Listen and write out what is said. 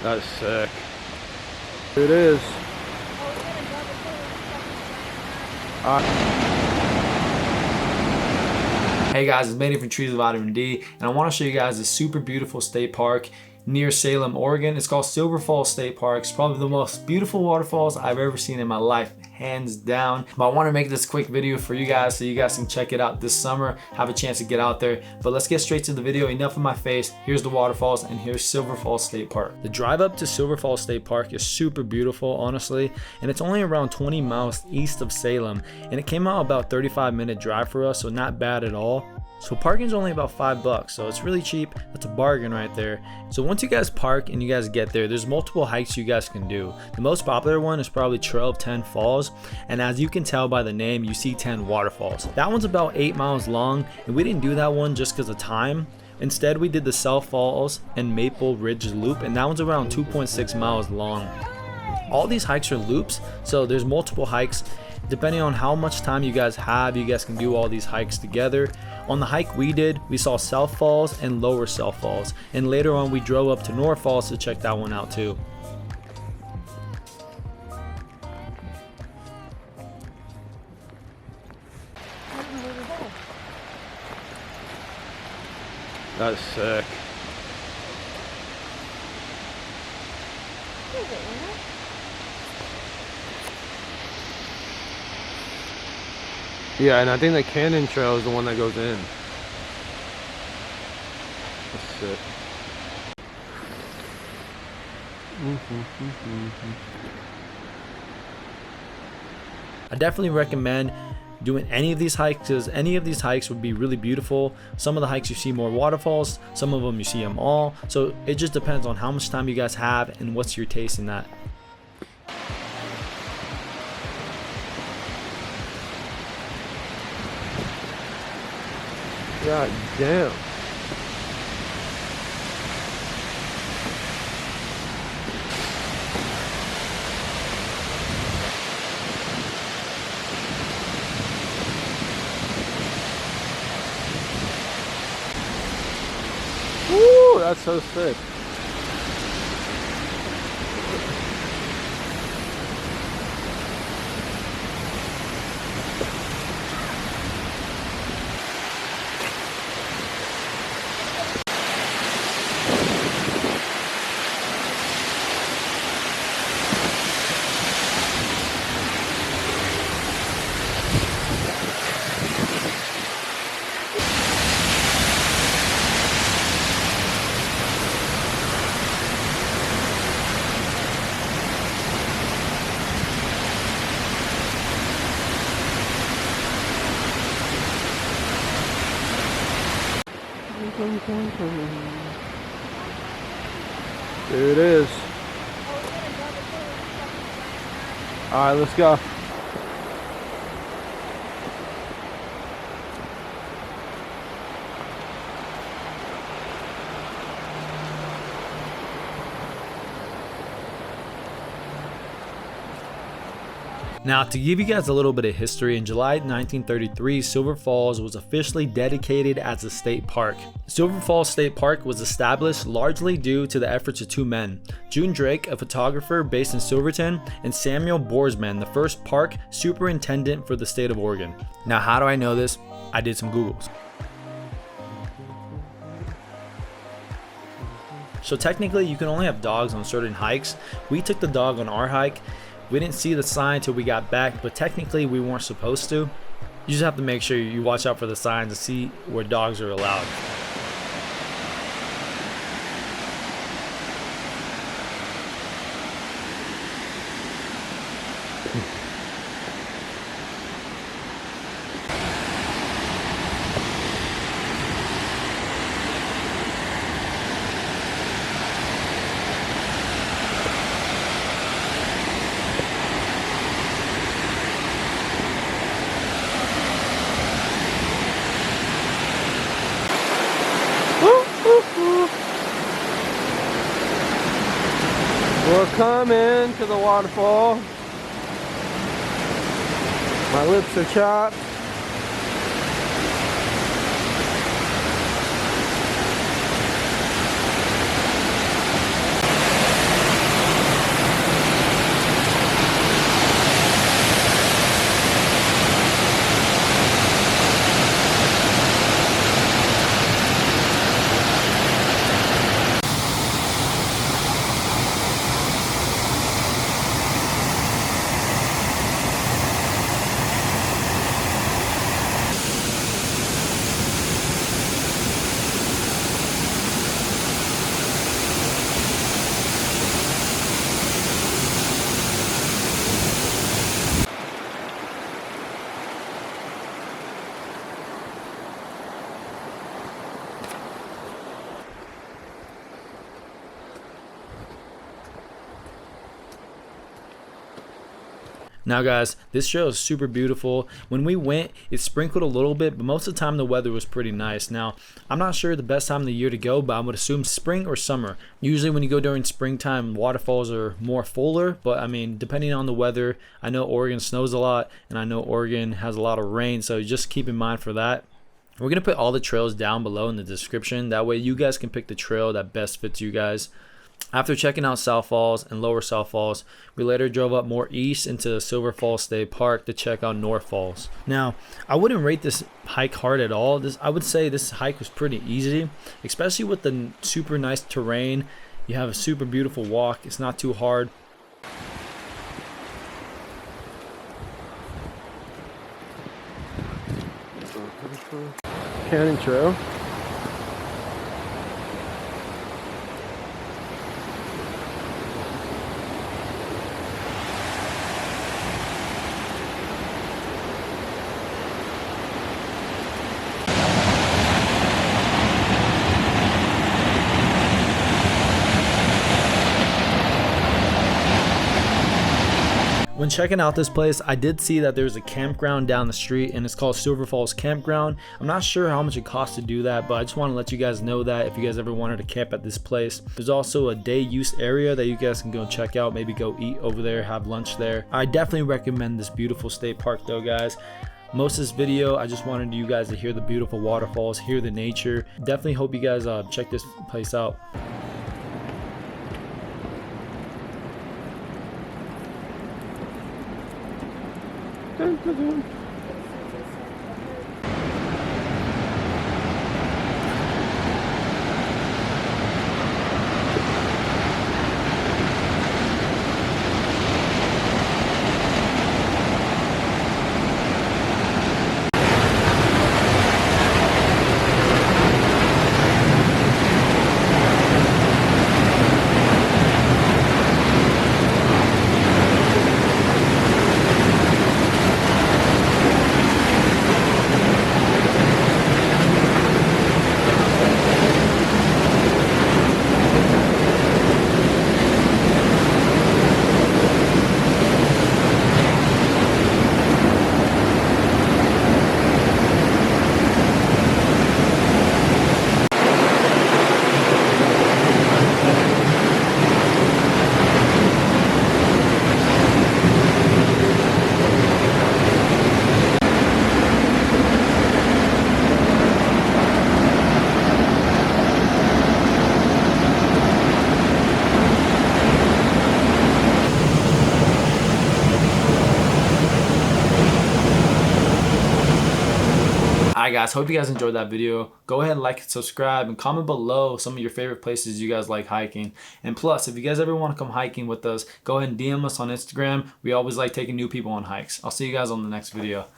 That's sick. It is. Hey guys, it's Manny from Trees of Vitamin D, and I want to show you guys a super beautiful state park near Salem, Oregon. It's called Silver Falls State Park. It's probably the most beautiful waterfalls I've ever seen in my life, hands down. But I want to make this quick video for you guys so you guys can check it out this summer, have a chance to get out there. But let's get straight to the video. Enough of my face. Here's the waterfalls and here's Silver Falls State Park. The drive up to Silver Falls State Park is super beautiful, honestly, and it's only around 20 miles east of Salem, and it came out about 35-minute drive for us, so not bad at all. So parking's only about $5, so it's really cheap. That's a bargain right there. So once you guys park and you guys get there, there's multiple hikes you guys can do. The most popular one is probably Trail of 10 Falls, and as you can tell by the name, you see 10 waterfalls. That one's about 8 miles long, and we didn't do that one just because of time. Instead, we did the South Falls and Maple Ridge Loop, and that one's around 2.6 miles long. All these hikes are loops, so there's multiple hikes. Depending on how much time you guys have, you guys can do all these hikes together. On the hike we did, we saw South Falls and Lower South Falls, and later on we drove up to North Falls to check that one out too. That's sick. Yeah, and I think the Canyon Trail is the one that goes in. That's sick. I definitely recommend doing any of these hikes because any of these hikes would be really beautiful. Some of the hikes you see more waterfalls, some of them you see them all. So it just depends on how much time you guys have and what's your taste in that. God damn. Woo, that's so sick. There it is. Alright, let's go. Now, to give you guys a little bit of history, in July 1933, Silver Falls was officially dedicated as a state park. Silver Falls State Park was established largely due to the efforts of two men, June Drake, a photographer based in Silverton, and Samuel Borsman, the first park superintendent for the state of Oregon. Now, how do I know this? I did some Googles. So technically, you can only have dogs on certain hikes. We took the dog on our hike. We didn't see the sign till we got back, but technically we weren't supposed to. You just have to make sure you watch out for the signs to see where dogs are allowed. We're coming to the waterfall. My lips are chapped. Now guys, this trail is super beautiful. When we went, it sprinkled a little bit, but most of the time the weather was pretty nice. Now, I'm not sure the best time of the year to go, but I would assume spring or summer. Usually when you go during springtime, waterfalls are more fuller, but I mean, depending on the weather, I know Oregon snows a lot, and I know Oregon has a lot of rain, so just keep in mind for that. We're going to put all the trails down below in the description. That way you guys can pick the trail that best fits you guys. After checking out South Falls and Lower South Falls, we later drove up more east into Silver Falls State Park to check out North Falls. Now, I wouldn't rate this hike hard at all. I would say this hike was pretty easy, especially with the super nice terrain. You have a super beautiful walk. It's not too hard. Canyon Trail. When checking out this place, I did see that there's a campground down the street and it's called Silver Falls Campground. I'm not sure how much it costs to do that, but I just want to let you guys know that if you guys ever wanted to camp at this place. There's also a day use area that you guys can go check out, maybe go eat over there, have lunch there. I definitely recommend this beautiful state park though, guys. Most of this video, I just wanted you guys to hear the beautiful waterfalls, hear the nature. Definitely hope you guys check this place out. Dun, dun, dun. Alright guys, hope you guys enjoyed that video. Go ahead and like and subscribe and comment below some of your favorite places you guys like hiking. And plus, if you guys ever want to come hiking with us, go ahead and DM us on Instagram. We always like taking new people on hikes. I'll see you guys on the next video.